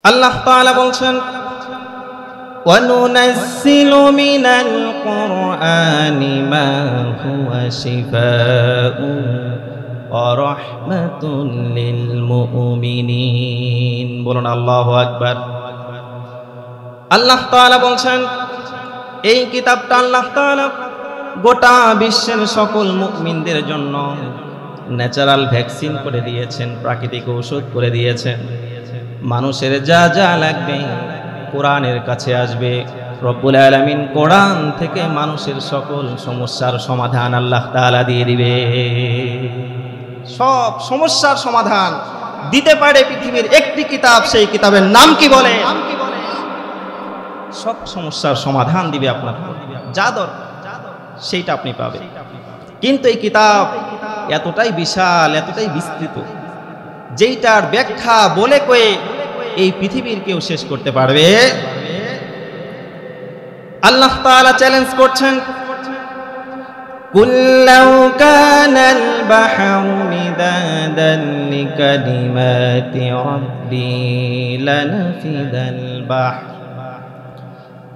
আল্লাহ তাআলা বলছেন وَنُنَزِّلُ مِنَ الْقُرْآنِ مَا هُوَ شِفَاءٌ وَرَحْمَةٌ لِلْمُؤْمِنِينَ বলুন আল্লাহু আকবার। আল্লাহ তাআলা বলছেন এই কিতাবটা আল্লাহ তাআলা গোটা বিশ্বের সকল মুমিনদের জন্য ন্যাচারাল ভ্যাকসিন করে দিয়েছেন, প্রাকৃতিক ঔষধ করে দিয়েছেন। মানুষের যা যা লাগবে কোরআনের কাছে আসবে। রব্বুল আলামিন কোরআন থেকে মানুষের সকল সমস্যার সমাধান আল্লাহ তাআলা দিয়ে দিবে। সব সমস্যার সমাধান দিতে পারে পৃথিবীর একটি কিতাব, সেই কিতাবের নাম কি বলে? সব সমস্যার সমাধান দিবে আপনার, যা দরকার সেইটা আপনি পাবেন। কিন্তু এই কিতাব এতটাই বিশাল, এতটাই বিস্তৃত, যেইটার ব্যাখ্যা বলে কয়ে এই পৃথিবীর কেউ শেষ করতে পারবে? আল্লাহ তাআলা চ্যালেঞ্জ করছেন, কুল লাউ কানাল বাহরু মিদাদান লিকালিমাতি রাব্বি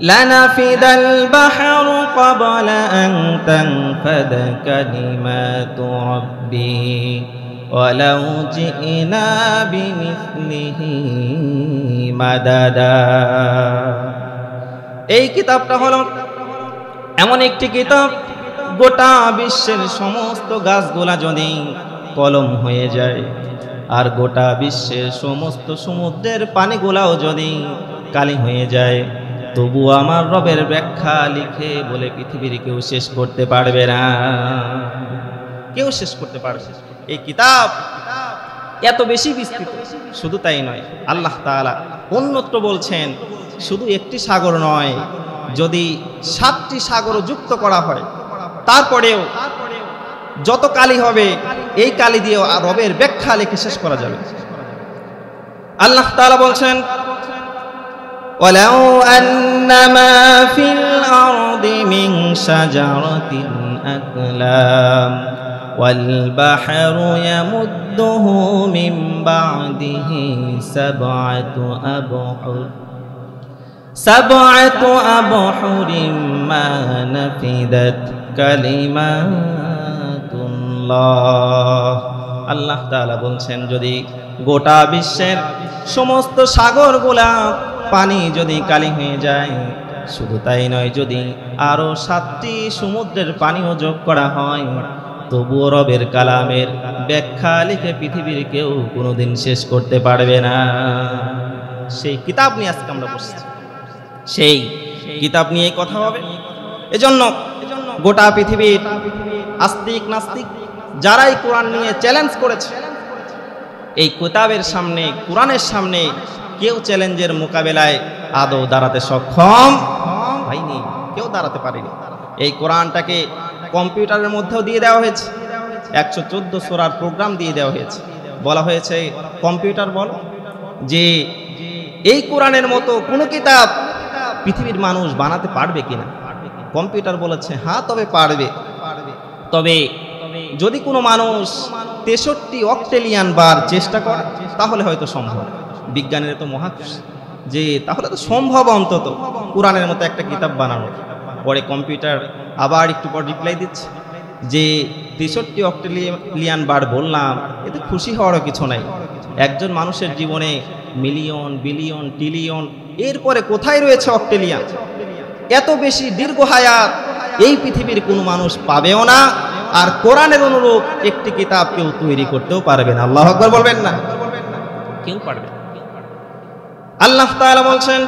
লানাফিদাল বাহরু ক্বাবলা আন তানফাদা কালিমাতু রাব্বি ওয়ালাউ জিনা বিমিসলিহি মাদাদা। এই কিতাবটা হলো এমন একটি কিতাব, গোটা বিশ্বের সমস্ত গাছগুলা যদি কলম হয়ে যায়, আর গোটা বিশ্বের সমস্ত সমুদ্রের পানিগুলাও যদি কালি হয়ে যায়, তবু আমার রবের ব্যাখ্যা লিখে বলে পৃথিবীর কেউ শেষ করতে পারবে না, কেউ শেষ করতে পারবে। এই কিতাব এত বেশি বিস্তৃত। শুধু তাই নয়, আল্লাহ তাআলা অন্যত্র বলছেন শুধু একটি সাগর নয়, যদি 7টি সাগর যুক্ত করা হয় তারপরেও যত কালি হবে এই কালি দিয়েও রবের ব্যাখ্যা লিখে শেষ করা যাবে। আল্লাহ তাআলা বলছেন ওয়ালাউ আন্নামা ফিল আরদি মিন শাজারাতিন আকলাম ওয়াল বাহরু ইয়ামুদ্দুহু মিন বা'দিহি সাব'াতু আবহুরিম মা নাফিদাত কালিমাতুল্লাহ। আল্লাহ তাআলা বলছেন যদি গোটা বিশ্বের সমস্ত সাগরগুলা পানি যদি কালি হয়ে যায়, শুধু তাই নয়, যদি আরো 7টি সমুদ্রের পানিও যোগ করা হয়, তবুও রবের কালামের ব্যাখ্যা লিখে পৃথিবীর কেউ কোনোদিন শেষ করতে পারবে না। সেই কিতাব নিয়ে আজকে আমরা বসছি, সেই কিতাব নিয়ে কথা হবে। এজন্য গোটা পৃথিবীর আস্তিক নাস্তিক যারাই কোরআন নিয়ে চ্যালেঞ্জ করেছে, এই কিতাবের সামনে, কোরআনের সামনে কেউ চ্যালেঞ্জের মোকাবেলায় আদৌ দাঁড়াতে সক্ষম হয়নি, কেউ দাঁড়াতে পারেনি। এই কোরআনটাকে কম্পিউটারের মধ্যেও দিয়ে দেওয়া হয়েছে, 114 সূরার প্রোগ্রাম দিয়ে দেওয়া হয়েছে। বলা হয়েছে কম্পিউটার বলো যে এই কোরআনের মতো কোনো কিতাব পৃথিবীর মানুষ বানাতে পারবে কিনা। কম্পিউটার বলেছে হ্যাঁ, তবে পারবে, তবে যদি কোনো মানুষ 63 অক্টেলিয়ান বার চেষ্টা করে তাহলে হয়তো সম্ভব। বিজ্ঞানের তো মহাকাশ, যে তাহলে তো সম্ভব অন্তত কোরআনের মতো একটা কিতাব বানানো। পরে কম্পিউটার আবার একটু পর রিপ্লাই দিচ্ছে যে 63 অক্টেলিয়ান বার বললাম, এতে খুশি হওয়ারও কিছু নাই। একজন মানুষের জীবনে মিলিয়ন, বিলিয়ন, ট্রিলিয়ন, এরপরে কোথায় রয়েছে অক্টেলিয়ান? এত বেশি দীর্ঘ হায়াত এই পৃথিবীর কোনো মানুষ পাবেও না, আর কোরআনের অনুরূপ একটি কিতাব কেউ তৈরি করতেও পারবে না। আল্লাহু আকবার বলবেন না? কেউ পারবে না। আল্লাহ তাআলা বলছেন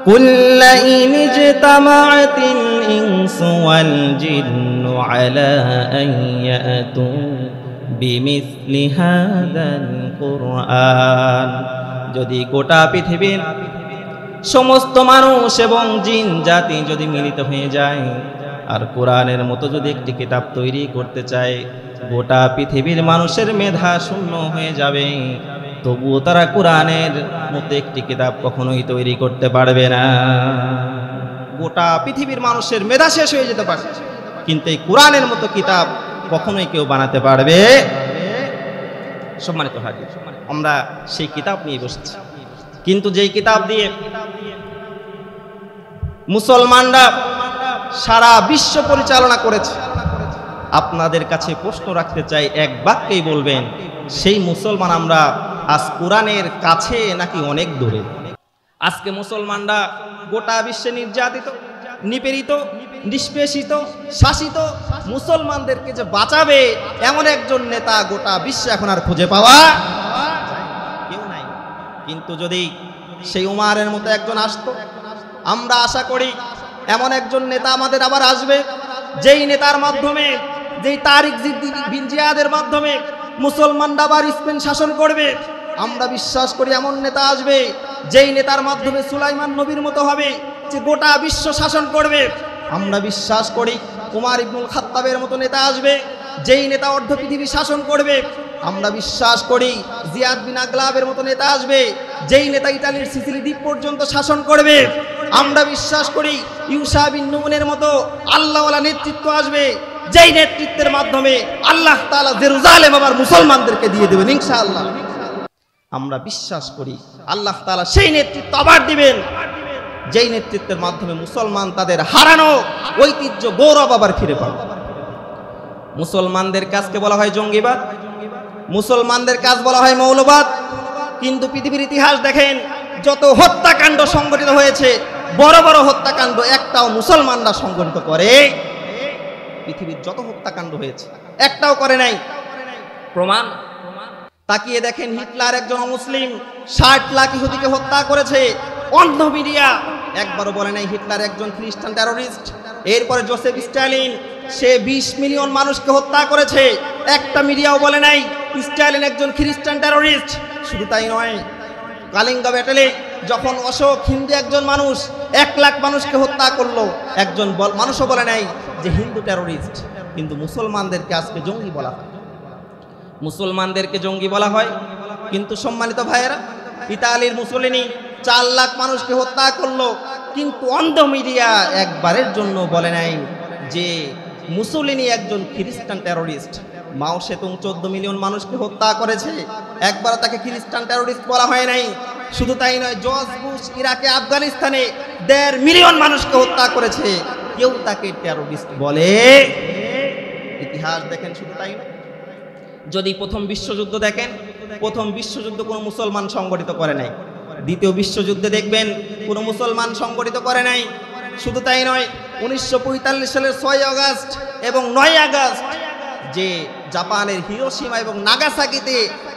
কুল লাইন ইজতামাআতিল ইনসু ওয়াল জিন্নু আলা আন ইয়াতু বিমিসলি হাযাল কুরআন। যদি গোটা পৃথিবীর সমস্ত মানুষ এবং জিন জাতি যদি মিলিত হয়ে যায় আর কোরআনের মতো যদি একটি কিতাব তৈরি করতে চায়, গোটা পৃথিবীর মানুষের মেধা শূন্য হয়ে যাবে, তবুও তারা কোরআনের মতো একটি কিতাব কখনোই তৈরি করতে পারবে না। গোটা পৃথিবীর মানুষের মেধা শেষ হয়ে যেতে পারে, কিন্তু এই কোরআনের মতো কিতাব কখনোই কেউ বানাতে পারবে। সম্মানিত হাজির, আমরা সেই কিতাব নিয়ে বসেছি। কিন্তু যেই কিতাব দিয়ে মুসলমানরা সারা বিশ্ব পরিচালনা করেছে, আপনাদের কাছে প্রশ্ন রাখতে চাই, এক বাক্যেই বলবেন সেই মুসলমান আমরা আজ কোরআনের কাছে নাকি অনেক দূরে? আজকে মুসলমানরা গোটা বিশ্বে নির্যাতিত, নিপীড়িত, নিষ্পেষিত, শাসিত। মুসলমানদেরকে যে বাঁচাবে এমন একজন নেতা গোটা বিশ্বে এখন আর খুঁজে পাওয়া কেউ নাই। কিন্তু যদি সেই উমারের মতো একজন আসতো, আমরা আশা করি এমন একজন নেতা আমাদের আবার আসবে, যেই নেতার মাধ্যমে, যেই তারিক বিন জিয়াদের মাধ্যমে মুসলমানরা আবার স্পেন শাসন করবে। আমরা বিশ্বাস করি এমন নেতা আসবে, যেই নেতার মাধ্যমে সুলাইমান নবীর মতো হবে, যে গোটা বিশ্ব শাসন করবে। আমরা বিশ্বাস করি উমার ইবনুল খাত্তাবের মতো নেতা আসবে, যেই নেতা অর্ধ পৃথিবী শাসন করবে। আমরা বিশ্বাস করি জিয়াদ বিন আগলাবের মতো নেতা আসবে, যেই নেতা ইতালির সিসিলি দ্বীপ পর্যন্ত শাসন করবে। আমরা বিশ্বাস করি ইউসা বিন নুনের মতো আল্লাহওয়ালা নেতৃত্ব আসবে, যেই নেতৃত্বের মাধ্যমে আল্লাহ তাআলা জেরুজালেম আবার মুসলমানদেরকে দিয়ে দেবেন ইনশাআল্লাহ। আমরা বিশ্বাস করি আল্লাহ তাআলা সেই নেতৃত্ব আবার দিবেন, যেই নেতৃত্বের মাধ্যমে মুসলমান তাদের হারানো ঐতিহ্য গৌরব আবার ফিরে পাবে। মুসলমানদের কাজকে বলা হয় জঙ্গিবাদ, মুসলমানদের কাজ বলা হয় মৌলবাদ। কিন্তু পৃথিবীর ইতিহাস দেখেন, যত হত্যাকাণ্ড সংগঠিত হয়েছে, বড় বড় হত্যাকাণ্ড একটাও মুসলমানরা সংগঠিত করে? পৃথিবীর যত হত্যাকাণ্ড হয়েছে একটাও করে নাই। প্রমাণ তাকিয়ে দেখেন, হিটলার একজন মুসলিম 60 লাখ ইহুদিকে হত্যা করেছে। অন্ধ মিডিয়া একবারও বলে নাই হিটলার একজন খ্রিস্টান টেরোরিস্ট। এরপরে জোসেফ স্ট্যালিন, সে 20 মিলিয়ন মানুষকে হত্যা করেছে, একটা মিডিয়াও বলে নাই স্ট্যালিন একজন খ্রিস্টান টেরোরিস্ট। শুধু তাই নয়, কালিঙ্গা ব্যাটেলে যখন অশোক হিন্দু একজন মানুষ 1 লাখ মানুষকে হত্যা করলো, একজন মানুষও বলে নাই যে হিন্দু টেরোরিস্ট। কিন্তু মুসলমানদেরকে আজকে জঙ্গি বলা হয়, মুসলমানদেরকে জঙ্গি বলা হয়। কিন্তু সম্মানিত ভাইয়েরা, ইতালির মুসলিনি 4 লাখ মানুষকে হত্যা করলো, কিন্তু অন্ধ মিডিয়া একবারের জন্য বলে নাই যে মুসলিনি একজন খ্রিস্টান টেরোরিস্ট। মাও সেতুং 14 মিলিয়ন মানুষকে হত্যা করেছে, একবার তাকে খ্রিস্টান টেরোরিস্ট বলা হয় নাই। শুধু তাই নয়, জর্জ বুশ ইরাকে আফগানিস্তানে 1.5 মিলিয়ন মানুষকে হত্যা করেছে, কেউ তাকে টেরোরিস্ট বলে? ইতিহাস দেখেন। শুধু তাই নয়, যদি প্রথম বিশ্বযুদ্ধ দেখেন, প্রথম বিশ্বযুদ্ধ কোনো মুসলমান সংগঠিত করে নাই। দ্বিতীয় বিশ্বযুদ্ধে দেখবেন কোনো মুসলমান সংগঠিত করে নাই। শুধু তাই নয়, 1945 সালের 6 আগস্ট এবং 9 আগস্ট যে জাপানের হিরোশিমা এবং নাগাসাকিতে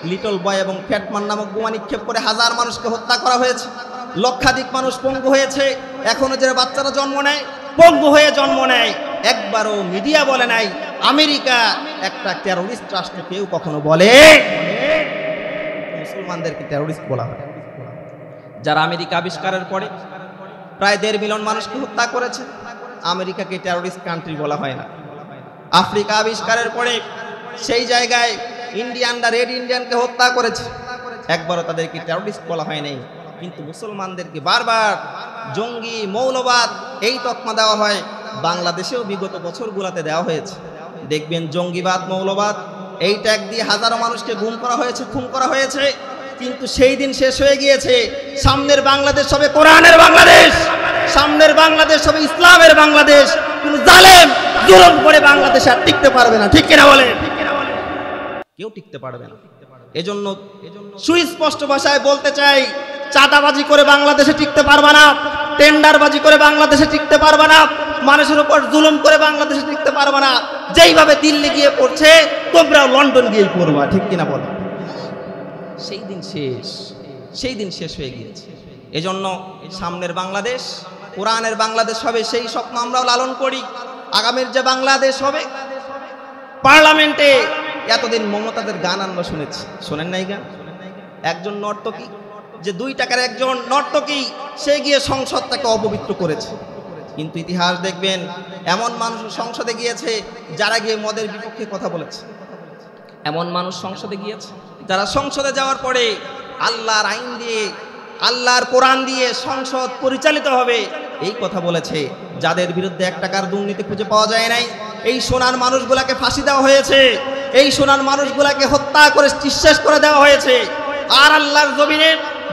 লিটল বয় এবং ফ্যাটমান নামক বোমা নিক্ষেপ করে 1000 মানুষকে হত্যা করা হয়েছে, লক্ষাধিক মানুষ পঙ্গু হয়েছে। এখনো যে বাচ্চারা জন্ম নেয় পঙ্গু হয়ে জন্ম নেয়, একবারও মিডিয়া বলে নাই আমেরিকা একটা টেরোরিস্ট রাষ্ট্র। কেউ কখনো বলে? মুসলমানদেরকে টেরোরিস্ট বলা হয়। যারা আমেরিকা আবিষ্কারের পরে প্রায় 1.5 মিলিয়ন মানুষকে হত্যা করেছে, আমেরিকাকে টেরোরিস্ট কান্ট্রি বলা হয় না। আফ্রিকা আবিষ্কারের পরে সেই জায়গায় ইন্ডিয়ানরা রেড ইন্ডিয়ানকে হত্যা করেছে, একবারও তাদেরকে টেরোরিস্ট বলা হয় নাই। কিন্তু মুসলমানদেরকে বারবার জঙ্গি, মৌলবাদ এই তকমা দেওয়া হয়। বাংলাদেশেও বিগত বছরগুলোতে দেওয়া হয়েছে। দেখবেন জঙ্গিবাদ, মৌলবাদ এই ট্যাগ দিয়ে হাজারো মানুষকে গুম করা হয়েছে, খুন করা হয়েছে। কিন্তু সেই দিন শেষ হয়ে গিয়েছে। সামনের বাংলাদেশ হবে কোরআনের বাংলাদেশ, সামনের বাংলাদেশ হবে ইসলামের বাংলাদেশ। কিন্তু জালেম জুলুম করে বাংলাদেশ আর টিকতে পারবে না। ঠিক কিনা বলে? কেউ টিকতে পারবে না। এজন্য সুস্পষ্ট ভাষায় বলতে চাই, চাঁদাবাজি করে বাংলাদেশে টিকতে পারবে না, টেন্ডারবাজি করে বাংলাদেশে টিকতে পারবে না, মানুষের উপর জুলুম করে বাংলাদেশে টিকতে পারবে না। যেইভাবে দিল্লি গিয়ে পড়ছে তোমরাও লন্ডন গিয়ে পড়বা। ঠিক কিনা বলো? সেই দিন শেষ, সেই দিন শেষ হয়ে গিয়েছে। এজন্য সামনের বাংলাদেশ কোরআনের বাংলাদেশ হবে, সেই স্বপ্ন আমরাও লালন করি। আগামীর যে বাংলাদেশ হবে, পার্লামেন্টে এতদিন মমতাদের গান আমরা শুনেছি, শোনেন নাই গান? একজন নর্তকী, যে 2 টাকার একজন নর্তকী, সে গিয়ে সংসদটাকে অপবিত্র করেছে। কিন্তু ইতিহাস দেখবেন এমন মানুষ সংসদে গিয়েছে যারা গিয়ে মদের বিপক্ষে কথা বলেছে। এমন মানুষ সংসদে গিয়েছে যারা সংসদে যাওয়ার পরে আল্লাহর আইন দিয়ে, আল্লাহর কোরআন দিয়ে সংসদ পরিচালিত হবে এই কথা বলেছে। যাদের বিরুদ্ধে 1 টাকার দুর্নীতি খুঁজে পাওয়া যায় নাই, এই সোনার মানুষগুলাকে ফাঁসি দেওয়া হয়েছে, এই সোনার মানুষগুলাকে হত্যা করে নিঃশেষ করে দেওয়া হয়েছে। আর আল্লাহর জমিনে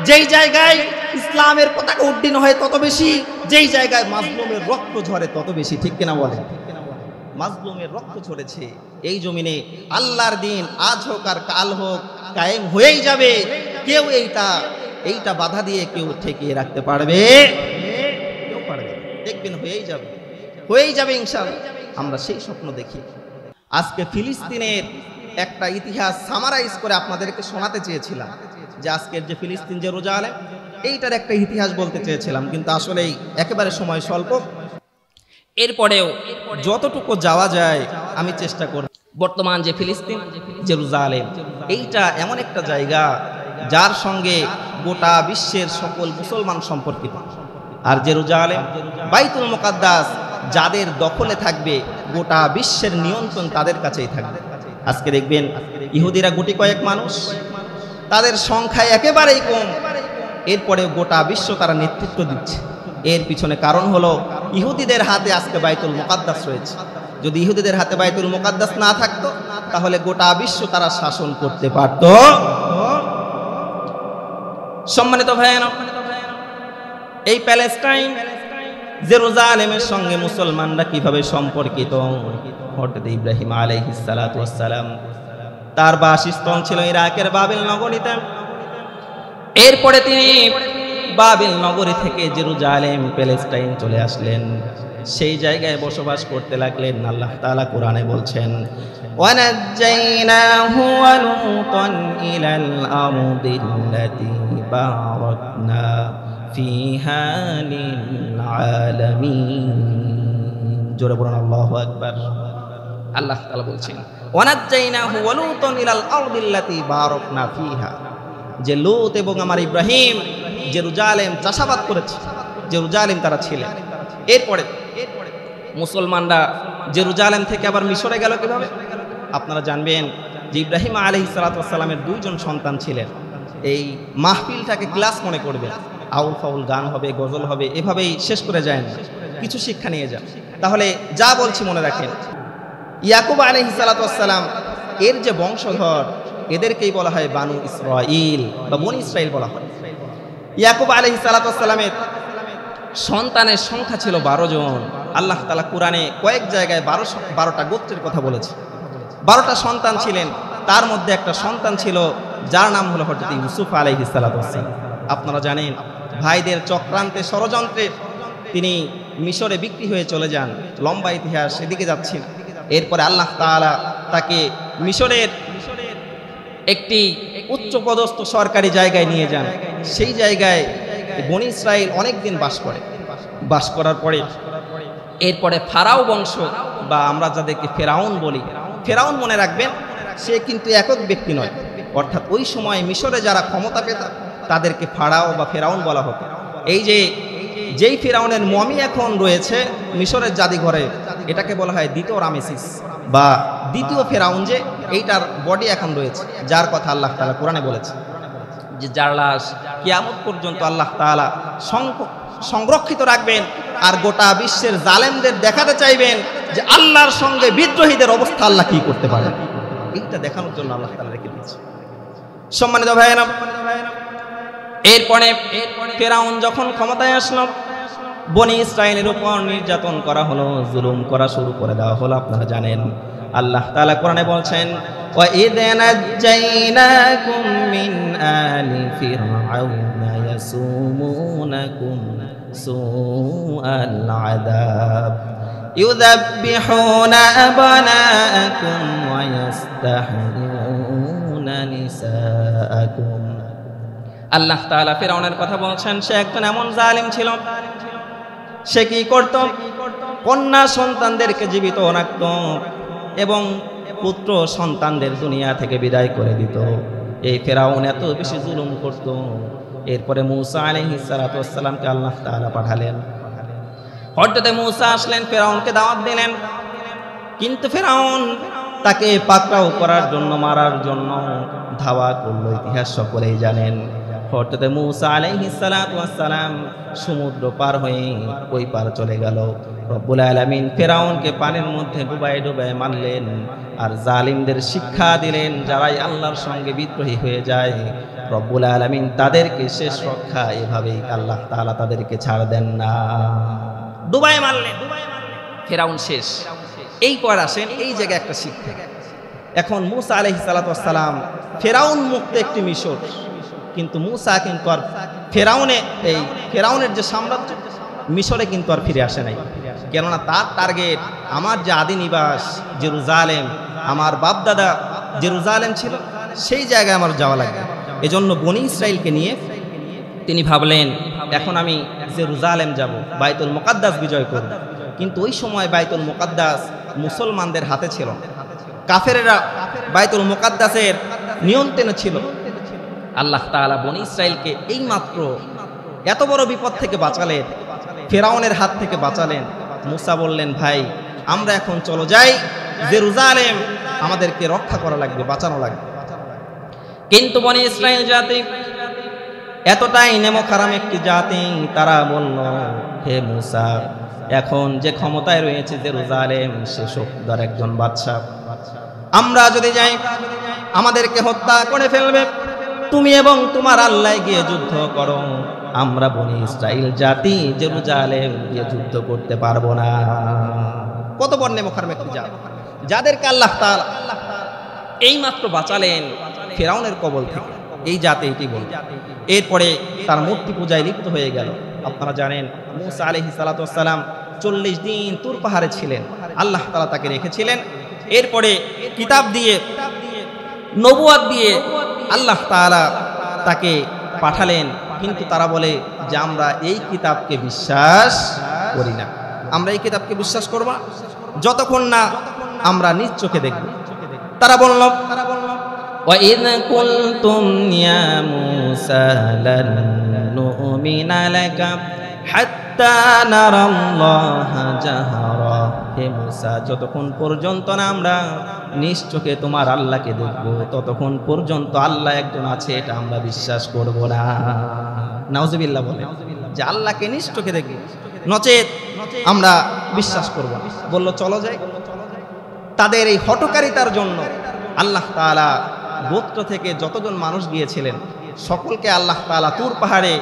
যেই জায়গায় ইসলামের পতাকা উড্ডীন হয় তত বেশি, যেই জায়গায় মাজলুমের রক্ত ঝরে তত বেশি। ঠিক কিনা বলেন? মাজলুমের রক্ত ঝরেছে এই জমিনে। আল্লাহর দিন আজ হোক আর কাল হোক কায়েম হয়েই যাবে। কেউ এইটা বাধা দিয়ে কেউ ঠেকিয়ে রাখতে পারবে? কেউ পারবে? দেখবেন হয়েই যাবে ইনশাআল্লাহ। আমরা সেই স্বপ্ন দেখি। আজকে ফিলিস্তিনের একটা ইতিহাস সামারাইজ করে আপনাদেরকে শোনাতে চেয়েছিলাম, যে আজকের যে ফিলিস্তিন, জেরুজালেম, এইটার একটা ইতিহাস বলতে চেয়েছিলাম, কিন্তু আসলেই একেবারে সময় স্বল্প। এরপরেও যতটুকু যাওয়া যায় আমি চেষ্টা করব। বর্তমান যে ফিলিস্তিন, জেরুজালেম, এইটা এমন একটা জায়গা যার সঙ্গে গোটা বিশ্বের সকল মুসলমান সম্পর্কিত। আর জেরুজালেম, বাইতুল মুকাদ্দাস যাদের দখলে থাকবে, গোটা বিশ্বের নিয়ন্ত্রণ তাদের কাছেই থাকবে। আজকে দেখবেন ইহুদিরা গুটি কয়েক মানুষ, তাদের সংখ্যায় একেবারেই কম, এরপরে গোটা বিশ্ব তারা নেতৃত্ব দিচ্ছে। এর পিছনে কারণ হলো ইহুদিদের হাতে আজকে বাইতুল মুকাদ্দাস রয়েছে। যদি ইহুদিদের হাতে বাইতুল মুকাদ্দাস না থাকতো তাহলে গোটা বিশ্ব তারা শাসন করতে পারত। সম্মানিত ভাইয়েরা, এই প্যালেস্টাইন জেরুজালেমের সঙ্গে মুসলমানরা কিভাবে সম্পর্কিত? হযরত ইব্রাহিম আলাইহিস সালাতু ওয়াস সালাম, তার বাসস্থান ছিল ইরাকের বাবিল নগরীতে। এরপরে তিনি বাবিল নগরী থেকে জেরুজালেম, প্যালেস্টাইন চলে আসলেন, সেই জায়গায় বসবাস করতে লাগলেন। আল্লাহ তাআলা কোরআনে বলছেন, ওয়ানাজ্জাইনাহু ওয়া লূতান ইলাল আরদিল্লাতী বারাকনা ফিহা লিল আলামিন। জোরে বলুন আল্লাহু আকবার। আল্লাহ তাআলা বলছেন, ওয়ানাজ্জাইনাহু ওয়া লূতান ইলাল আরদিল্লাতী বারাকনা ফিহা, যে লূত এবং আমার ইব্রাহিম জেরুজালেম চাষাবাদ করেছে, জেরুজালেম তারা ছিলেন। এরপরে মুসলমানরা জেরুজালেম থেকে আবার মিশরে গেল কিভাবে? আপনারা জানবেন যে ইব্রাহিম আলাইহিস সালাতু ওয়াস সালামের দুইজন সন্তান ছিলেন। এই মাহফিলটাকে ক্লাস মনে করবেন, আউল ফাউল গান হবে, গজল হবে, এভাবেই শেষ করে যায় না, কিছু শিক্ষা নিয়ে যান। তাহলে যা বলছি মনে রাখেন। ইয়াকুব আলাইহিস সালাতু ওয়াস সালাম এর যে বংশধর, এদেরকেই বলা হয় বানু ইসরাইল বা বনি ইসরাইল বলা হয়। ইয়াকুব আলাইহিস সালাতু ওয়াস সালামের সন্তানের সংখ্যা ছিল 12 জন। আল্লাহ তাআলা কোরআনে কয়েক জায়গায় 12টা গোত্রের কথা বলেছে। 12টা সন্তান ছিলেন, তার মধ্যে একটা সন্তান ছিল যার নাম হলো হযরত ইউসুফ আলাইহিস সালাতু ওয়াস সালাম। আপনারা জানেন ভাইদের চক্রান্তে, ষড়যন্ত্রে তিনি মিশরে বিক্রি হয়ে চলে যান। লম্বা ইতিহাস, এদিকে যাচ্ছি না। এরপরে আল্লাহ তাআলা তাকে মিশরের একটি উচ্চপদস্থ সরকারি জায়গায় নিয়ে যান। সেই জায়গায় বনি ইসরাইল অনেকদিন বাস করার পরে এরপরে ফারাও বংশ, বা আমরা যাদেরকে ফেরাউন বলি, ফেরাউন মনে রাখবেন সে কিন্তু একক ব্যক্তি নয়, অর্থাৎ ওই সময় মিশরে যারা ক্ষমতা পেত তাদেরকে ফারাও বা ফেরাউন বলা হতো। এই যেই ফেরাউনের মমি এখন রয়েছে মিশরের জাদুঘরে, এটাকে বলা হয় দ্বিতীয় রামেসিস বা দ্বিতীয় ফেরাউন, যে এইটার বডি এখন রয়েছে, যার কথা আল্লাহ তাআলা কোরআনে বলেছে যে যার লাশ কিয়ামত পর্যন্ত আল্লাহ তাআলা সংরক্ষিত রাখবেন। আর গোটা বিশ্বের জালেমদের দেখাতে চাইবেন যে আল্লাহর সঙ্গে বিদ্রোহীদের অবস্থা আল্লাহ কি করতে পারেন, এইটা দেখানোর জন্য আল্লাহ তাআলা রেখে দিয়েছে। সম্মানিত ভাইয়েরা, এরপরে ফেরাউন যখন ক্ষমতায় আসলো, বনি ইসরাইলের উপর নির্যাতন করা হলো, জুলুম করা শুরু করে দেওয়া হলো। আপনারা জানেন আল্লাহ তাআলা কোরআনে বলছেন, ওয়া ইয নাজ্জাইনাকুম মিন আলি ফিরআউনা ইয়াসুমুনাকুম সুআল আযাব ইউযাব্বিহুনা আবনাআকুম ওয়া ইস্তাহয়ুনা নিসাআকুম। আল্লাহ তাআলা ফিরআউনের কথা বলছেন, সে একজন এমন জালিম ছিল। সে কি করত? কন্যা সন্তানদেরকে জীবিত রাখত এবং পুত্র সন্তানদের দুনিয়া থেকে বিদায় করে দিত। এই ফিরআউন এত বেশি জুলুম করত। এরপরে মূসা আলাইহিস সালাতু ওয়াস সালামকে আল্লাহ তাআলা পাঠালেন। হযরত মূসা আসলেন, ফিরআউনকে দাওয়াত দিলেন, কিন্তু ফিরআউন তাকে পাকড়াও করার জন্য, মারার জন্য ধাওয়া করলো। ইতিহাস সকলেই জানেন। হযরত মূসা আলাইহিস সালাতু ওয়াস সালাম সমুদ্র পার হয়ে ওই পার চলে গেল। রব্বুল আলামিন ফিরআউনকে পানির মধ্যে ডুবায় ডুবায় মারলেন আর জালিমদের শিক্ষা দিলেন, যারাই আল্লাহর সঙ্গে বিদ্রোহী হয়ে যায় রব্বুল আলামিন তাদেরকে শেষ রক্ষা এভাবেই আল্লাহ তাআলা তাদেরকে ছাড় দেন না। ডুবাই মারলেন, ফেরাউন শেষ। এই পর আসেন এই জায়গায় একটা শিক্ষা। এখন মূসা আলাইহিস সালাতু ওয়াস সালাম ফেরাউন মুক্ত একটি মিশর, কিন্তু মূসা কিন্তু আর ফেরাউনের যে সাম্রাজ্য মিশরে কিন্তু আর ফিরে আসে নাই। কেননা তার টার্গেট আমার যে আদি নিবাস জেরুজালেম, আমার বাপদাদা জেরুজালেম ছিল, সেই জায়গায় আমার যাওয়া লাগবে। এজন্য বনি ইসরাইলকে নিয়ে তিনি ভাবলেন এখন আমি জেরুজালেম যাব, বাইতুল মুকাদ্দাস বিজয় করব। কিন্তু ওই সময় বাইতুল মুকাদ্দাস মুসলমানদের হাতে ছিল, কাফেরেরা বাইতুল মুকাদ্দাসের নিয়ন্ত্রণে ছিল। আল্লাহ তাআলা বনি ইসরাইলকে এইমাত্র এত বড় বিপদ থেকে বাঁচালেন, ফেরাউনের হাত থেকে বাঁচালেন। মূসা বললেন ভাই আমরা এখন চলো যাই, জেরুজালেম আমাদেরকে রক্ষা করা লাগবে, বাঁচানো লাগবে। কিন্তু বনি ইসরাইল জাতি এতটাই নেমখারাম একটি জাতি, তারা বলল হে মূসা এখন যে ক্ষমতায় রয়েছে জেরুজালেম সে শক্তিধর একজন বাদশা, আমরা যদি যাই আমাদেরকে হত্যা করে ফেলবে, তুমি এবং তোমার আল্লাহ গিয়ে যুদ্ধ করো, আমরা বনি ইসরাইল জাতি জেরুজালেম গিয়ে যুদ্ধ করতে পারবো না। কত বড় নেমখারাম একটি জাতি, যাদেরকে আল্লাহ তাআলা এইমাত্র বাঁচালেন ফেরাউনের কবল থেকে, এই জাতি এটি বল। এরপরে তার মূর্তি পূজায় লিপ্ত হয়ে গেল। আপনারা জানেন মূসা আলাইহিস সালাতু ওয়াস সালাম 40 দিন তুর পাহাড়ে ছিলেন, আল্লাহ তাআলা তাকে রেখেছিলেন। এরপরে কিতাব দিয়ে নবুয়ত দিয়ে আল্লাহ তাআলা তাকে পাঠালেন, কিন্তু তারা বলে যে আমরা এই কিতাবকে বিশ্বাস করি না, আমরা এই কিতাবকে বিশ্বাস করব যতক্ষণ না আমরা নিজ চোখে দেখব। তারা বলল وَإِذْ قُلْتُمْ يَا مُوسَى لَن نُؤْمِنَ لَكَ حَتَّى نَرَى اللَّهَ جَهْرًا, হে মূসা যতক্ষণ পর্যন্ত না আমরা নিজ চোখে তোমার আল্লাহকে দেখব ততক্ষণ পর্যন্ত আল্লাহ একজন আছে এটা আমরা বিশ্বাস করব না। নাউজুবিল্লাহ বলে যে আল্লাহকে নিজ চোখে দেখব, নচেত আমরা বিশ্বাস করব না। বলল চলো যাই। তাদের এই হঠকারিতার জন্য আল্লাহ তাআলা গোত্র থেকে যতজন মানুষ গিয়েছিলেন সকলকে আল্লাহ তাআলা তুর পাহাড়ে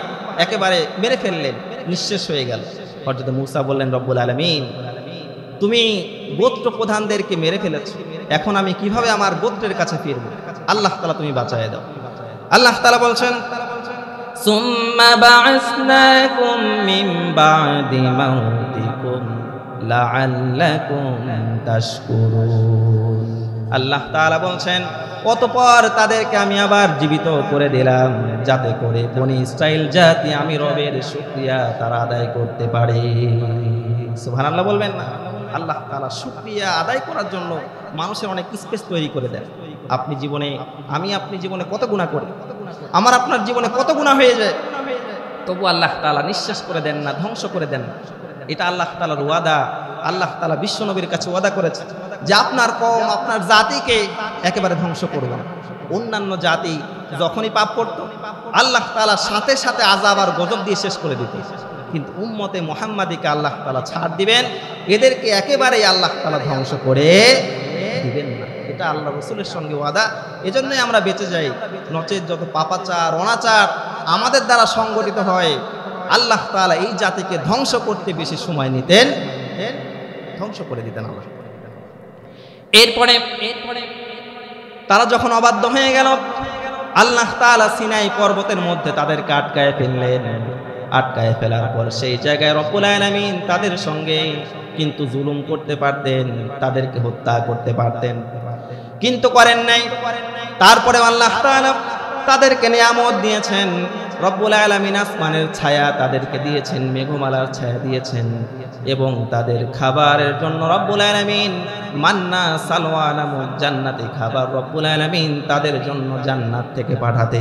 একেবারে মেরে ফেললেন, নিঃশেষ হয়ে গেল। হযরত মূসা বললেন রব্বুল আলামিন তুমি গোত্র প্রধানদেরকে মেরে ফেলেছো, এখন আমি কিভাবে আমার গোত্রের কাছে ফিরব? আল্লাহ তাআলা তুমি বাঁচায় দাও। আল্লাহ তাআলা বলছেন সুম্মা বা'আসনাকুম মিন বা'দি মাউতিকুম লাআল্লাকুম তাশকুরুন। আল্লাহ তাআলা বলছেন অতঃপর তাদেরকে আমি আবার জীবিত করে দিলাম যাতে করে বনি ইসরাইল জাতি আমি রবের শুকরিয়া তারা আদায় করতে পারে। সুবহানাল্লাহ বলবেন না? আল্লাহ তাআলা শুকরিয়া আদায় করার জন্য মানুষের অনেক স্পেস তৈরি করে দেন। আপনি জীবনে আপনি জীবনে কত গুনাহ করি, আমার আপনার জীবনে কত গুনাহ হয়ে যায়, তবু আল্লাহ তাআলা নিঃশেষ করে দেন না, ধ্বংস করে দেন না। এটা আল্লাহ তাআলার ওয়াদা। আল্লাহ তাআলা বিশ্ব নবীর কাছে ওয়াদা করেছে যে আপনার কওম আপনার জাতিকে একেবারে ধ্বংস করবে না। অন্যান্য জাতি যখনই পাপ করত আল্লাহ তাআলা সাথে সাথে আযাব আর গজব দিয়ে শেষ করে দিত, কিন্তু উম্মতে মুহাম্মাদিকে আল্লাহ তাআলা ছাড় দিবেন, এদেরকে একেবারেই আল্লাহ তাআলা ধ্বংস করে দিবেন না। এটা আল্লাহ রাসূলের সঙ্গে ওয়াদা। এজন্যই আমরা বেঁচে যাই, নচেত যত পাপাচার অনাচার আমাদের দ্বারা সংগঠিত হয় আল্লাহ তাআলা এই জাতিকে ধ্বংস করতে বেশি সময় নিতেন, ধ্বংস করে দিতেন আল্লাহ। এরপরে তারা যখন অবাধ্য হয়ে গেল আল্লাহ তাআলা সিনাই পর্বতের মধ্যে তাদেরকে আটকায় ফেললেন। আটকায় ফেলার পর সেই জায়গায় রব্বুল আলামিন তাদের সঙ্গে কিন্তু জুলুম করতে পারতেন, তাদেরকে হত্যা করতে পারতেন, কিন্তু করেন নাই। তারপরে আল্লাহ তাআলা তাদেরকে নিয়ামত দিয়েছেন। রব্বুল আলামিন আসমানের ছায়া তাদেরকে দিয়েছেন, মেঘমালার ছায়া দিয়েছেন, এবং তাদের খাবারের জন্য রব্বুল আলামিন মান্না সালওয়া নামক জান্নাতি খাবার রব্বুল আলামিন তাদের জন্য জান্নাত থেকে পাঠাতে।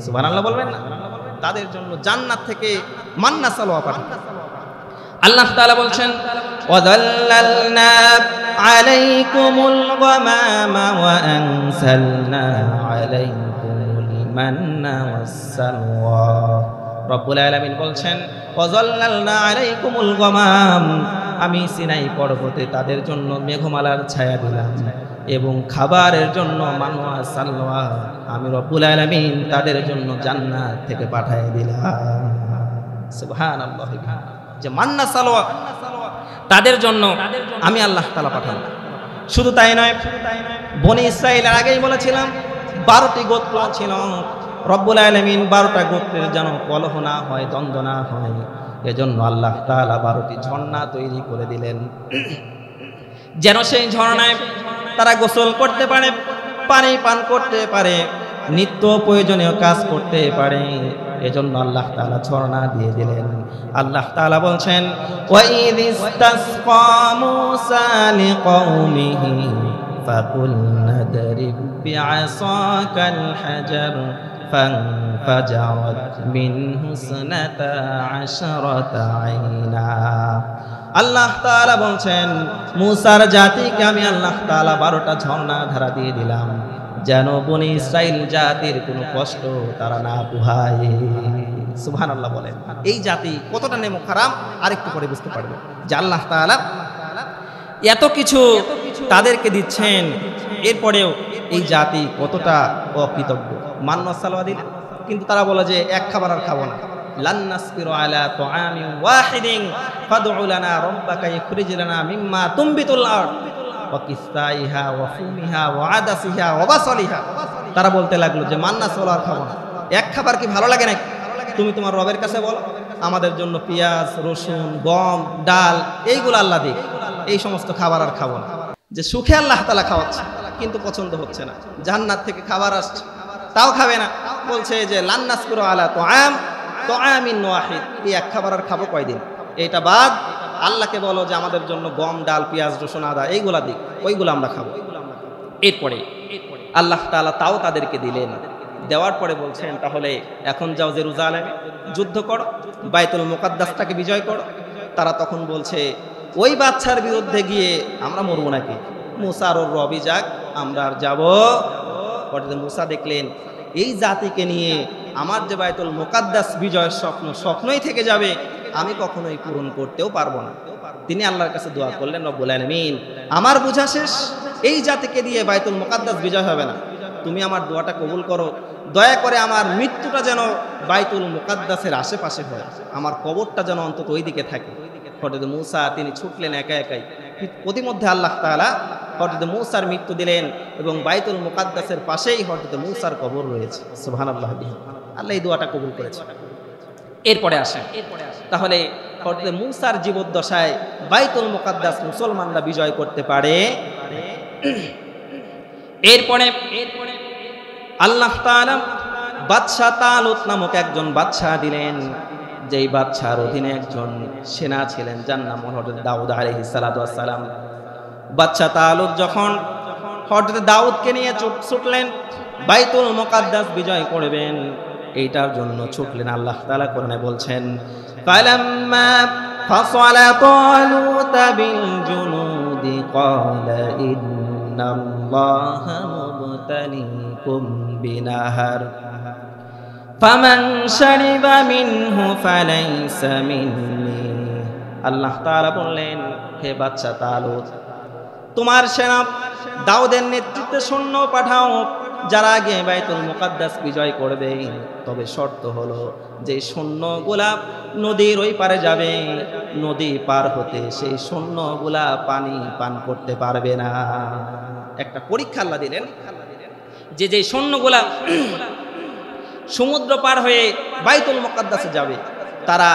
সুবহানাল্লাহ বলবেন না? তাদের জন্য জান্নাত থেকে মান্না সালওয়া পাঠাতে। আল্লাহ তাআলা বলছেন ওয়াযাল্লালনা আলাইকুমুল গামামা ওয়া আনসালনা আলাইকুমুল মান্না ওয়াস সালওয়া। রব্বুল আলামিন বলছেন ওয়াযাল্লালনা আলাইকুমুল গামাম, আমি সিনাই পর্বতে তাদের জন্য মেঘমালার ছায়া দিলাম এবং খাবারের জন্য মানওয়া সালওয়া আমি রব্বুল আলামিন তাদের জন্য জান্নাত থেকে পাঠিয়ে দিলাম। সুবহানাল্লাহ। যে মান্না সালওয়া তাদের জন্য আমি আল্লাহ তাআলা পাঠালাম। শুধু তাই নয়, বনি ইসরাঈলের আগেই বলেছিলাম 12টি গোত্র ছিল। রব্বুল আলামিন 12টা গোত্রের যেন কলহ না হয়, দ্বন্দ্ব না হয়, এজন্য আল্লাহ তাআলা 12টি ঝর্ণা তৈরি করে দিলেন, যেন সেই ঝর্ণায় তারা গোসল করতে পারে, পানি পান করতে পারে, নিত্য প্রয়োজনীয় কাজ করতে পারে। এজন্য আল্লাহ তাআলা ঝর্ণা দিয়ে দিলেন। আল্লাহ তাআলা বলছেন, ওয়াইদ ইসতাসকা মূসা লিকওমিহি ফাকুলনা দরিব বিআসাকাল হাজার ফানফাজারাত মিনহু ইসনাতা আশরাতা আইনা। আল্লাহ তাআলা বলছেন, মূসার জাতিকে আমি আল্লাহ তাআলা 12টা ঝর্ণা ধারা দিয়ে দিলাম, যেন বনি ইসরাইল জাতির কোনো কষ্ট তারা না পোহায়। সুবহানাল্লাহ বলেন। এই জাতি কতটা নেমক হারাম আরেকটু পরে বুঝতে পারবে যে আল্লাহ তাআলা এত কিছু তাদেরকে দিচ্ছেন, এরপরেও এই জাতি কতটা অকৃতজ্ঞ। মান্না সালওয়া দিলেন, কিন্তু তারা বলে যে এক খাবার আর খাবো না। লান নাসবিরু আলা তুআমিন ওয়াহিদিন ফাদউ লানা রাব্বাকা ইখরিজ লানা মিম্মা তুমবিতুল আরদ ওয়া কিসতাইহা ওয়া ফুমিহা ওয়া আদাসিহা ওয়া বাসালিহা। তারা বলতে লাগলো যে মান্না সালওয়া খাবো না, এক খাবার কি ভালো লাগে নাকি? তুমি তোমার রবের কাছে বলো আমাদের জন্য পেঁয়াজ, রসুন, গম, ডাল এইগুলো আল্লাহ দিক, এই সমস্ত খাবার আর খাবো না। যে সুখে আল্লাহ তাআলা খাওয়াচ্ছে, কিন্তু পছন্দ হচ্ছে না। জান্নাত থেকে খাবার আসছে, তাও খাবে না। বলছে যে লান নাসবিরু আলা তুআমিন ওয়াহিদ, এই এক খাবার আর খাবো কয়দিন? এটা বাদ আল্লাহকে বলো যে আমাদের জন্য গম, ডাল, পেঁয়াজ, রসুন, আদা এইগুলা দিক, ওইগুলো আমরা খাবো। এরপরে আল্লাহ তাআলা তাও তাদেরকে দিলেন। দেওয়ার পরে বলছেন, তাহলে এখন যাও জেরুজালেমে যুদ্ধ করো, বাইতুল মুকাদ্দাসটাকে বিজয় করো। তারা তখন বলছে, ওই বাচ্চার বিরুদ্ধে গিয়ে আমরা মরবো নাকি? মূসার ওর রবি যাক, আমরা আর যাবো। পরে মূসা দেখলেন এই জাতিকে নিয়ে আমার যে বাইতুল মুকাদ্দাস বিজয়ের স্বপ্নই থেকে যাবে, আমি কখনোই পূরণ করতেও পারবো না। তিনি আল্লাহর কাছে দোয়া করলেন, রব্বুল আলামিন আমার বোঝা শেষ, এই জাতিকে দিয়ে বাইতুল মুকাদ্দাস বিজয় হবে না, তুমি আমার দোয়াটা কবুল করো। দয়া করে আমার মৃত্যুটা যেন বাইতুল মুকাদ্দাসের আশেপাশে হয়, আমার কবরটা যেন অন্তত ওই দিকে থাকে। হযরত মূসা তিনি ছুটলেন একা একাই। প্রতিমধ্যে আল্লাহ তাআলা হযরত মূসার মৃত্যু দিলেন এবং বাইতুল মুকাদ্দাসের পাশেই হযরত মূসার কবর রয়েছে। সুবহানাল্লাহ। আল্লাহ এই দোয়াটা কবুল করেছেন। এরপরে আসেন, তাহলে হযরত মূসার জীবদ্দশায় বাইতুল মুকাদ্দাস মুসলমানরা বিজয় করতে পারে। এরপরে আল্লাহ তাআলা বাদশা তালুত নামক একজন বাদশা দিলেন, যেই বাদশার অধীনে একজন সেনা ছিলেন, যার নাম হযরত দাউদ আলাইহিস সালাতু ওয়াস সালাম। বাদশা তালুত যখন হযরত দাউদকে নিয়ে ছুটলেন বাইতুল মুকাদ্দাস বিজয় করবেন, এইটার জন্য ছুটলেন। আল্লাহ তাআলা কোরআনে বলছেন, ফালাম্মা ফাসালা তালুত বিল জুনুদি ক্বালা ইন্নাল্লাহা মুবতালিকুম বিনাহার ফামান শারিবা মিনহু ফালাইসা মিন্নি। আল্লাহ তাআলা বললেন, হে বাদশা তালুত, তোমার সেনা দাউদের নেতৃত্বে সৈন্য পাঠাও, যারা আগে বাইতুল মুকাদ্দাস বিজয় করবে। তবে শর্ত হলো যে সৈন্যগুলা নদীর ওই পারে যাবে, নদী পার হতে সেই সৈন্যগুলা পানি পান করতে পারবে না। একটা পরীক্ষা আল্লাহ দিলেন, যে যে সৈন্যগুলা সমুদ্র পার হয়ে বাইতুল মুকাদ্দাসে যাবে, তারা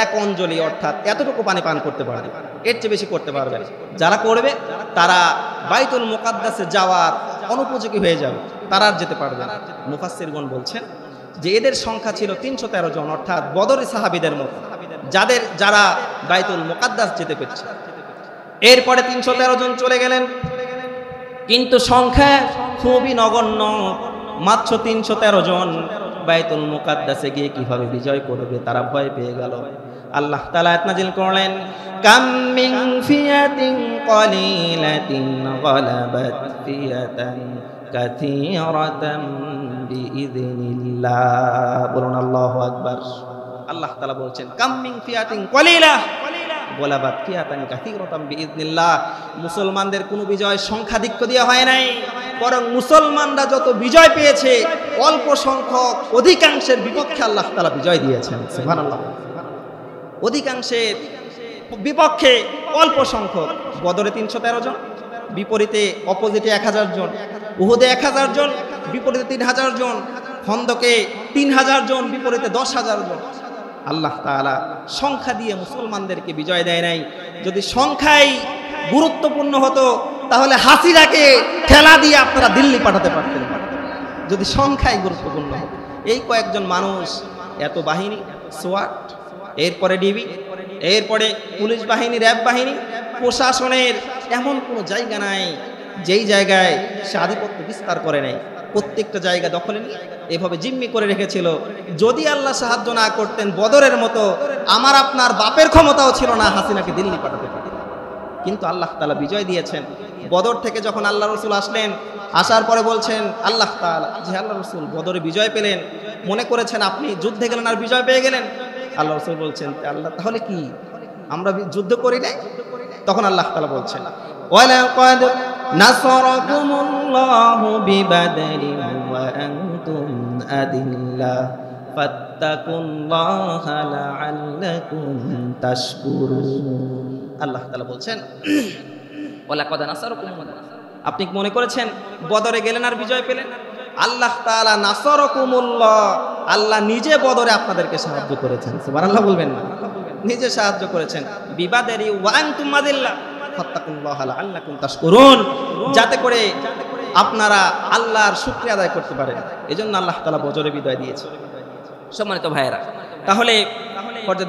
এক অঞ্জলি অর্থাৎ এতটুকু পানি পান করতে পারবে, এর চেয়ে বেশি করতে পারবে না। যারা করবে তারা বাইতুল মুকাদ্দাসে যাওয়ার অনুপযোগী হয়ে যাবে, তারা আর যেতে পারবে না। মুফাসসিরগণ বলছেন যে এদের সংখ্যা ছিল 313 জন, অর্থাৎ বদরের সাহাবীদের মতো, যারা বাইতুল মুকাদ্দাস যেতে পেরেছে। এরপরে 313 জন চলে গেলেন, কিন্তু সংখ্যা খুবই নগণ্য, মাত্র 313 জন। বাইতুল মুকাদ্দাসে গিয়ে কিভাবে বিজয় করবে তারা ভয় পেয়ে গেল। আল্লাহ তাআলা আয়াত নাযিল করলেন, কাম মিন ফিয়াতিন কালিলাতিন গালাবাত ফিয়াতান কাসীরাতান বিইযনিল্লাহ। বলুন আল্লাহু আকবার। আল্লাহ তাআলা বলছেন, কাম মিন ফিয়াতিন কালিলা, গোলাবাত ফিয়াতান কাসীরাতাম বিইذনিল্লাহ। মুসলমানদের কোনো বিজয় সংখ্যাধিক্য দিয়ে হয় নাই, বরং মুসলমানরা যত বিজয় পেয়েছে অল্প সংখ্যক অধিকাংশের বিপক্ষে আল্লাহ তাআলা বিজয় দিয়েছেন। সুবহানাল্লাহ। অধিকাংশের বিপক্ষে অল্প সংখ্যক। বদরে ৩১৩ জন, বিপরীতে অপোজিটে ১০০০ জন, উহুদে ১০০০ জন, বিপরীতে ৩০০০ জন, খন্দকে ৩০০০ জন, বিপরীতে ১০,০০০ জন। আল্লাহ তাআলা সংখ্যা দিয়ে মুসলমানদেরকে বিজয় দেয় নাই। যদি সংখ্যাই গুরুত্বপূর্ণ হতো তাহলে হাসিনাকে ঠেলা দিয়ে আপনারা দিল্লি পাঠাতে পারতেন, যদি সংখ্যাই গুরুত্বপূর্ণ হতো। এই কয়েকজন মানুষ, এত বাহিনী, সোয়াট, এরপরে ডিবি, এরপরে পুলিশ বাহিনী, র্যাব বাহিনী, প্রশাসনের এমন কোনো জায়গা নাই যেই জায়গায় সে আধিপত্য বিস্তার করে নেয়। প্রত্যেকটা জায়গা দখলে নিয়ে এভাবে জিম্মি করে রেখেছিল। যদি আল্লাহ সাহায্য না করতেন, বদরের মতো আমার আপনার বাপের ক্ষমতাও ছিল না হাসিনাকে দিল্লি পাঠাতে পারে। কিন্তু আল্লাহ তাআলা বিজয় দিয়েছেন। বদর থেকে যখন আল্লাহ রসুল আসলেন, আসার পরে বলছেন আল্লাহ তাআলা, যে আল্লাহ রসুল বদরে বিজয় পেলেন, মনে করেছেন আপনি যুদ্ধে গেলেন আর বিজয় পেয়ে গেলেন। আল্লাহ রসুল বলছেন আল্লাহ তাহলে কি আমরা যুদ্ধ করি নাই? তখন আল্লাহ তাআলা বলছেন ওয়ালাকাদ নাসারাকুমুল্লাহু বিবাদরিন ওয়া আনতুম আদিল্লাহ ফাত্তাকুল্লাহা লাআল্লাকুম তাশকুরুন। আল্লাহ তাআলা বলছেন ওয়ালাকাদ নাসারাকুমুল্লাহ, আপনি মনে করেছেন বদরে গেলেন আর বিজয় পেলেন? আল্লাহ তাআলা নাসারাকুমুল্লাহ, আল্লাহ নিজে বদরে আপনাদেরকে সাহায্য করেছেন। সুবহানাল্লাহ বলবেন না? নিজে সাহায্য করেছেন। বিবাদারি ওয়া আনতুম আদিল্লাহ ফাত্তাকুল্লাহা লাআল্লাকুম তাশকুরুন, যাতে করে আপনারা আল্লাহর শুকরিয়া আদায় করতে পারেন। এজন্য আল্লাহ তাআলা বদরে বিজয় দিয়েছে। সম্মানিত ভাইয়েরা, তাহলে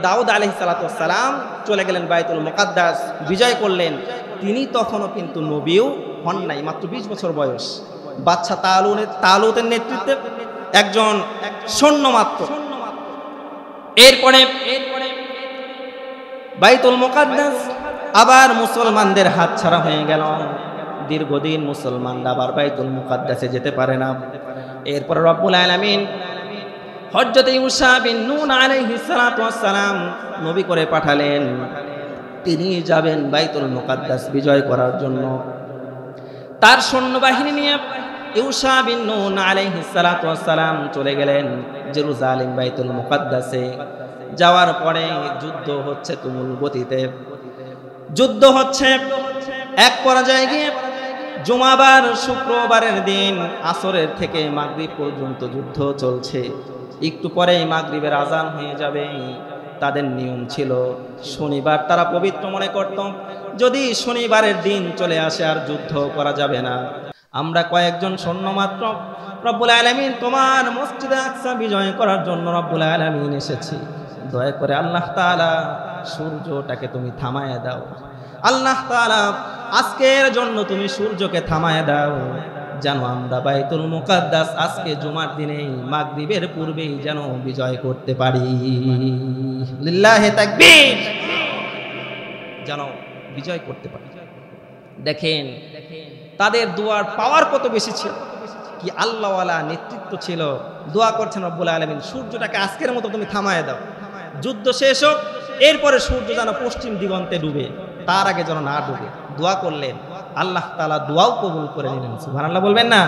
দাউদ আলাইহিস সালাতু ওয়াস সালাম চলে গেলেন বাইতুল মুকাদ্দাস, বিজয় করলেন। তিনি তখনও কিন্তু নবীও হন নাই, মাত্র ২০ বছর বয়স। বাদশা তালুতের নেতৃত্বে একজন সৈন্য মাত্র। এরপরে বাইতুল মুকাদ্দাস আবার মুসলমানদের হাত ছাড়া হয়ে গেল। দীর্ঘদিন মুসলমানরা আবার বাইতুল মুকাদ্দাসে যেতে পারে না। এরপর রব্বুল আলামিন হযরত ইউসা বিন নূন আলাইহিস সালাতু ওয়াস সালাম নবী করে পাঠালেন। তিনি যাবেন বাইতুল মুকাদ্দাস বিজয় করার জন্য। তার সৈন্যবাহিনী নিয়ে ইউসা বিন নূন আলাইহিস সালাতু ওয়াস সালাম চলে গেলেন জেরুজালেম বাইতুল মুকাদ্দাসে। যাওয়ার পরে যুদ্ধ হচ্ছে তুমুল গতিতে, যুদ্ধ হচ্ছে। এক পর্যায়ে গিয়ে জুমাবার শুক্রবারের দিন আসরের থেকে মাগরিব পর্যন্ত যুদ্ধ চলছে। একটু পরেই মাগরিবের আজান হয়ে যাবে। তাদের নিয়ম ছিল শনিবার তারা পবিত্র মনে করত। যদি শনিবারের দিন চলে আসে আর যুদ্ধ করা যাবে না। আমরা কয়েকজন সৈন্য মাত্র, রব্বুল আলামিন তোমার মসজিদে আকসা বিজয় করার জন্য রব্বুল আলামিন এসেছি। দয়া করে আল্লাহ তাআলা সূর্যটাকে তুমি থামায় দাও। আল্লাহ তাআলা আজকের জন্য তুমি সূর্যকে থামায় দাও, যেন আমরা বাইতুল মুকাদ্দাস আজকে জুমার দিনে মাগরিবের পূর্বেই যেন বিজয় করতে পারি। লিল্লাহি তাকবীর, যেন বিজয় করতে পারি। দেখেন তাদের দোয়ার পাওয়ার কত বেশি ছিল, কি আল্লাহওয়ালা নেতৃত্ব ছিল। দোয়া করছেন রব্বুল আলামিন সূর্যটাকে আজকের মতো তুমি থামায় দাও, যুদ্ধ শেষ হোক, এরপরে সূর্য যেন পশ্চিম দিগন্তে ডুবে, তার আগে যেন না ডুবে। দোয়া করলেন, আল্লাহ তাআলা দোয়াও কবুল করে নিলেন। সুবহানাল্লাহ বলবেন না?